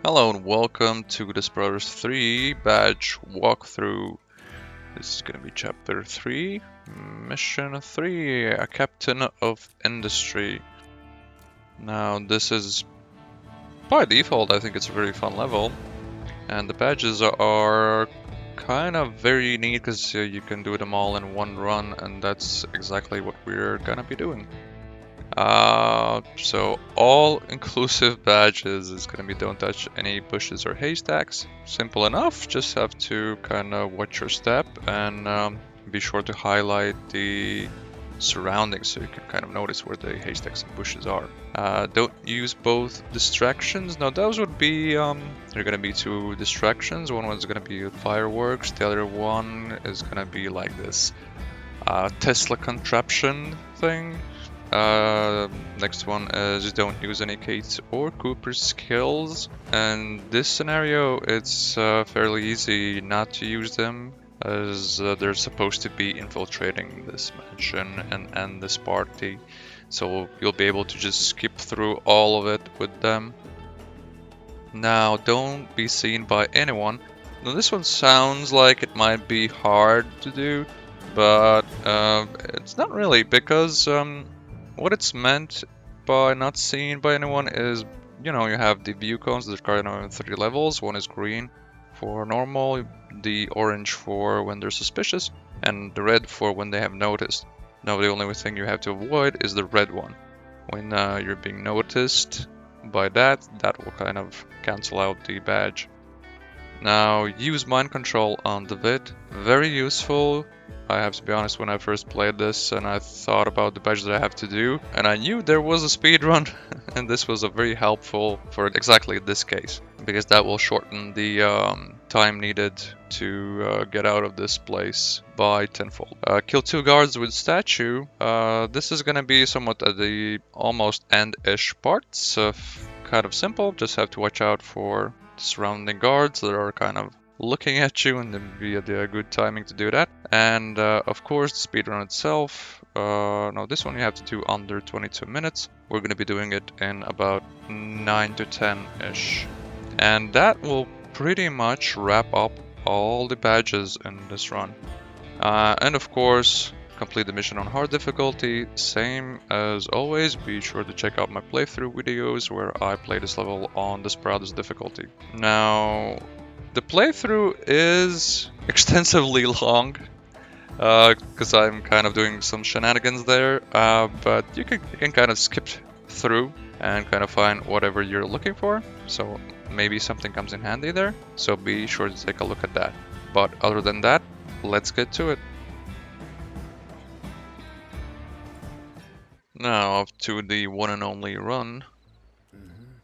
Hello and welcome to Desperados 3 badge walkthrough. This is going to be chapter 3, mission 3, a captain of industry. Now this is, by default, I think it's a very fun level. And the badges are kind of very neat because you can do them all in one run, and that's exactly what we're going to be doing. So all-inclusive badges is going to be don't touch any bushes or haystacks. Simple enough, just have to kind of watch your step and be sure to highlight the surroundings so you can kind of notice where the haystacks and bushes are. Don't use both distractions. Now those would be, there are going to be two distractions. One was going to be fireworks, the other one is going to be like this Tesla contraption thing. Next one is don't use any Kate or Cooper skills. And this scenario, it's fairly easy not to use them, as they're supposed to be infiltrating this mansion and this party. So you'll be able to just skip through all of it with them. Now, don't be seen by anyone. Now, this one sounds like it might be hard to do, but it's not really, because what it's meant by not seen by anyone is, you have the view cones. There's kind of 3 levels. One is green for normal, the orange for when they're suspicious, and the red for when they have noticed. Now the only thing you have to avoid is the red one. When you're being noticed by that will kind of cancel out the badge. Now use mind control on Devitt. Very useful. I have to be honest, when I first played this and I thought about the badge that I have to do, and I knew there was a speedrun, and this was a very helpful for exactly this case, because that will shorten the time needed to get out of this place by tenfold. Kill 2 guards with statue. This is gonna be somewhat at the almost end-ish parts. Kind of simple, just have to watch out for the surrounding guards that are kind of looking at you, and then be a good timing to do that. And of course the speedrun itself, now this one you have to do under 22 minutes. We're going to be doing it in about 9 to 10-ish. And that will pretty much wrap up all the badges in this run. And of course, complete the mission on hard difficulty. Same as always, be sure to check out my playthrough videos where I play this level on Desperados difficulty. Now, the playthrough is extensively long, because I'm kind of doing some shenanigans there, but you can kind of skip through and kind of find whatever you're looking for, so maybe something comes in handy there, so be sure to take a look at that. But other than that, let's get to it. Now off to the one and only run.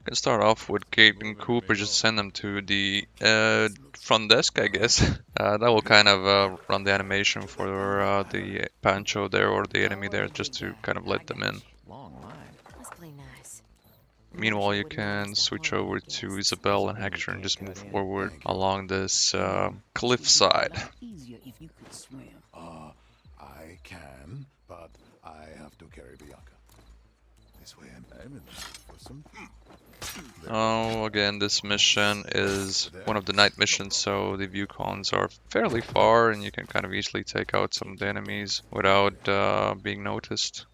Can start off with Kate and Cooper, just send them to the front desk, I guess. That will kind of run the animation for the Pancho there, or the enemy there, just to kind of let them in. Meanwhile, you can switch over to Isabel and Hector and just move forward along this cliffside. I can, but I have to carry Bianca. This way I'm aiming for some. Oh, again, this mission is one of the night missions, so the view cones are fairly far, and you can kind of easily take out some of the enemies without being noticed.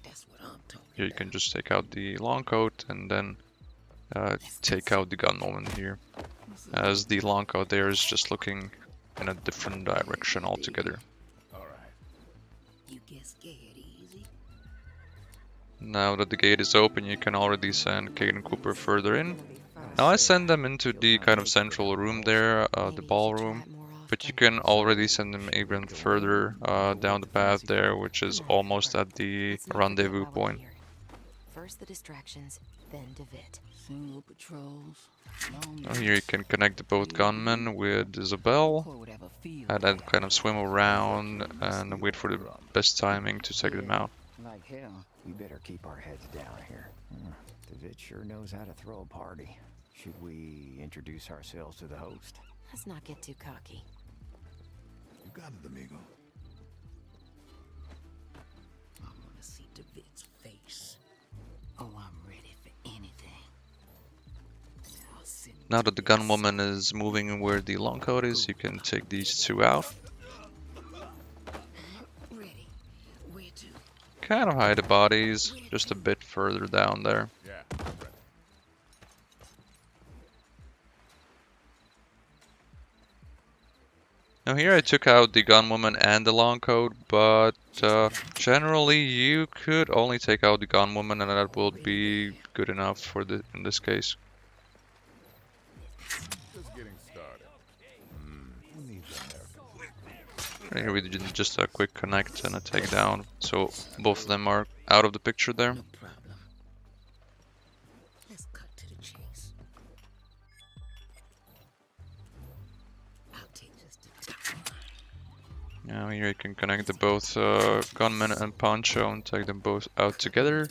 Here you can just take out the long coat and then take out the gunwoman here, as the long coat there is just looking in a different direction altogether. Now that the gate is open, you can already send Kate and Cooper further in. Now I send them into the kind of central room there, the ballroom, but you can already send them even further down the path there, which is almost at the rendezvous point. First the distractions, then Devitt. Single patrols. Now here you can connect the both gunmen with Isabel, and then kind of swim around and wait for the best timing to take them out. Like hell. We better keep our heads down here. Devitt sure knows how to throw a party. Should we introduce ourselves to the host? Let's not get too cocky. You got it, amigo. I want to see Devitt's face. Oh, I'm ready for anything. Now that the gunwoman is moving where the long coat is, you can take these two out. Ready. Where to? Kind of hide the bodies, just a bit further down there. Yeah, I'm ready. Now here I took out the gunwoman and the long coat, but generally you could only take out the gunwoman and that will be good enough for in this case. Just getting started. Who needs Americans? Here we did just a quick connect and a takedown, so both of them are out of the picture there. No problem. Let's cut to the chase. I'll take just the top one. Now here you can connect the both gunman and poncho and take them both out together.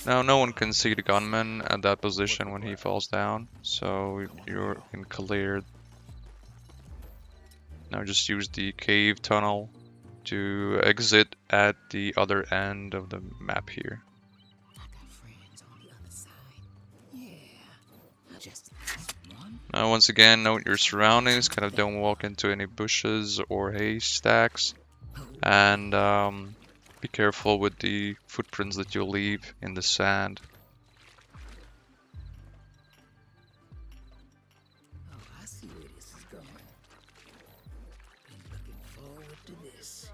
Now no one can see the gunman at that position when he falls down, so you're in clear. Now just use the cave tunnel to exit at the other end of the map here. I got friends on the other side. Yeah. Just one. Now once again, note your surroundings, kind of don't walk into any bushes or haystacks, and be careful with the footprints that you leave in the sand. Oh, I see where this is going. Been looking forward to this.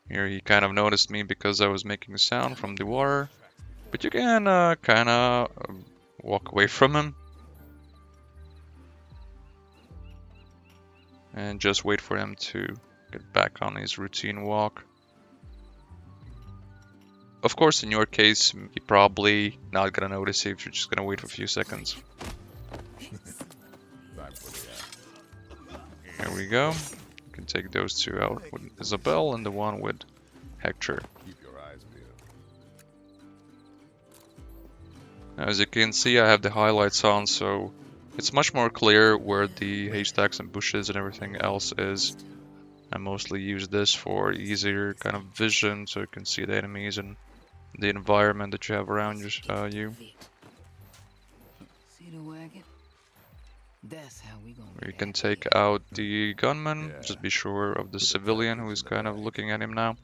Here he kind of noticed me because I was making a sound from the water, but you can kind of walk away from him and just wait for him to get back on his routine walk. Of course, in your case, he probably not gonna notice you if you're just gonna wait for a few seconds. Time for the act. Here we go. You can take those two out with Isabel and the one with Hector. Keep your eyes peeled. Now, as you can see, I have the highlights on, so it's much more clear where the haystacks and bushes and everything else is. I mostly use this for easier kind of vision, so you can see the enemies and the environment that you have around you. See the wagon? That's how we gonna You can take out the gunman, just be sure of the civilian who is kind of looking at him now.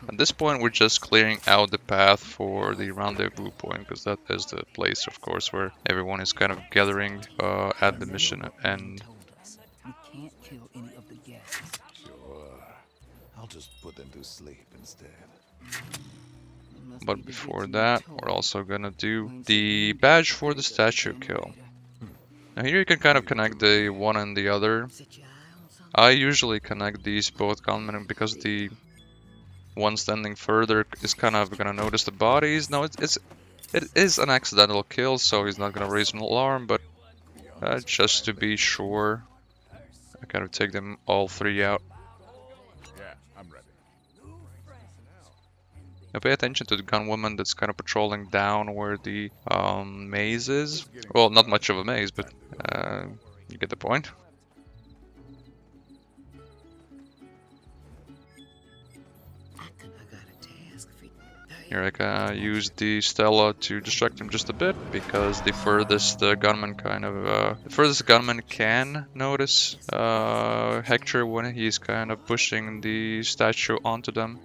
At this point, we're just clearing out the path for the rendezvous point, because that is the place, of course, where everyone is kind of gathering at the mission end. We can't kill any of the guests. Sure. I'll just put them to sleep instead. But before that, we're also gonna do the badge for the statue kill. Now here you can kind of connect the one and the other. I usually connect these both gunmen because the one standing further is kind of gonna notice the bodies. No, it is an accidental kill, so he's not gonna raise an alarm, but just to be sure, I kind of take them all three out. Yeah, I'm ready. Now pay attention to the gunwoman that's kind of patrolling down where the maze is. Well, not much of a maze, but you get the point. Here I can use the Stella to distract him just a bit, because the furthest gunman can notice Hector when he's kind of pushing the statue onto them.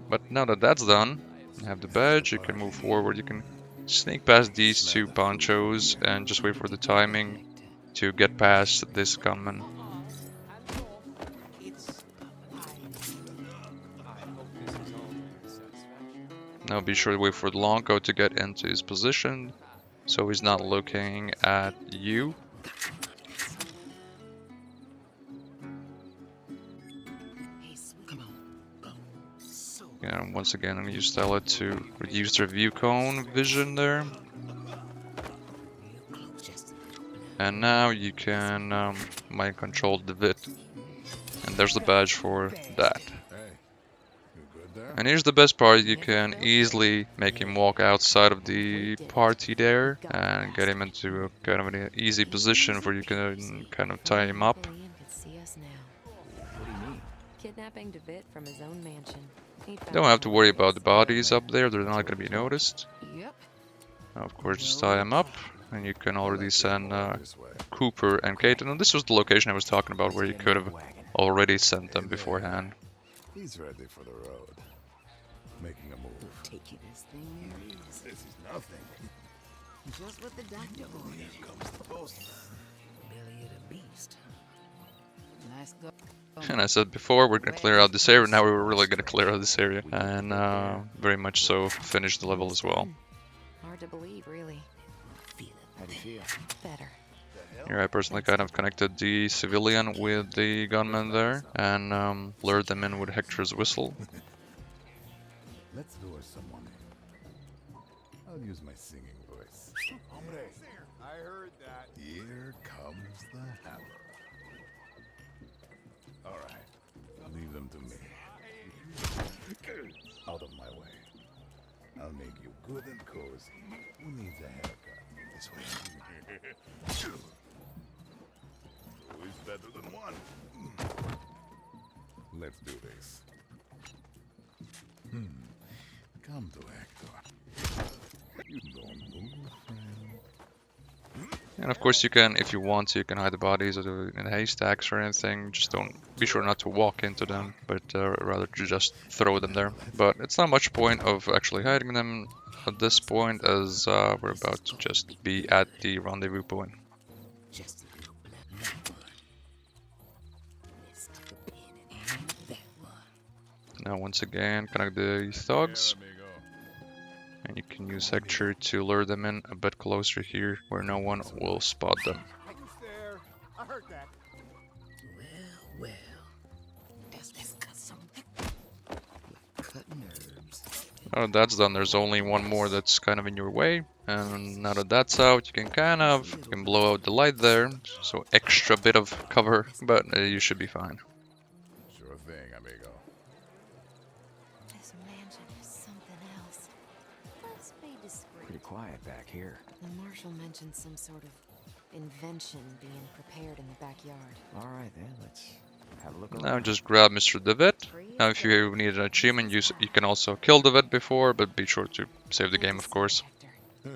But now that that's done, you have the badge, you can move forward, you can sneak past these two ponchos and just wait for the timing to get past this gunman. Now be sure to wait for the long coat to get into his position, so he's not looking at you. And once again, use Stella to reduce their view cone vision there. And now you can mind control Devitt. And there's the badge for that. And here's the best part, you can easily make him walk outside of the party there and get him into a kind of an easy position where you can kind of tie him up. Liam could see us now. What do you mean? Kidnapping Devitt from his own mansion. Don't have to worry about the bodies up there, they're not going to be noticed. Yep. Of course, just tie them up, and you can already send This way. Cooper and Caden. And this was the location I was talking about where you Get in could that have wagon. already sent them Hey there. beforehand. He's ready for the road. Making a move. Take you this thing there is. This is nothing. Just what the doctor ordered. Here comes the postman. Belly of the beast. Nice go. And I said before, we're going to clear out this area. Now we're really going to clear out this area. And very much so finish the level as well. Hard to believe, really. Feel How do you feel? better. Here I personally kind of connected the civilian with the gunman there. And lured them in with Hector's whistle. Let's lure someone in. I'll use my singing voice. Hombre, I heard that. Here comes the hammer. All right, leave them to me. Out of my way. I'll make you good and cozy. Who needs a haircut? This way. Two is better than one. Let's do this. Come to Hector. You don't move, friend. And of course you can, if you want to, you can hide the bodies in the haystacks or anything. Just don't be sure not to walk into them, but rather to just throw them there. But it's not much point of actually hiding them at this point, as we're about to just be at the rendezvous point. Just a little blood. That one. Let's stick a pin in that one. Now once again, connect the thugs. And you can use Hector to lure them in a bit closer here, where no one will spot them. I heard that. Well. Let's cut some. Cutting herbs. Now that that's done, there's only one more that's kind of in your way. And now that that's out, you can blow out the light there. So extra bit of cover, but you should be fine. Sure thing, amigo. This mansion is something else. Let's be discreet. Pretty quiet back here. The marshal mentioned some sort of invention being prepared in the backyard. All right then, let's have a look around. Now just grab Mr. Devitt. Now if you need an achievement, you can also kill Devitt before, but be sure to save the game, of course. Me?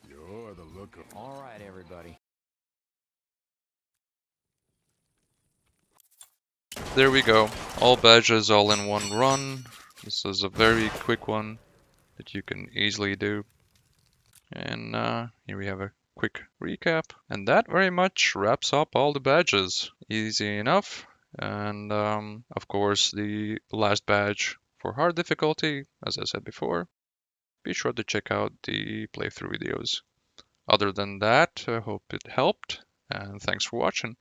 You're the look of... All right, everybody. There we go. All badges all in one run. This is a very quick one that you can easily do. And here we have a quick recap. And that very much wraps up all the badges. Easy enough. And of course the last badge for hard difficulty, as I said before. Be sure to check out the playthrough videos. Other than that, I hope it helped. And thanks for watching.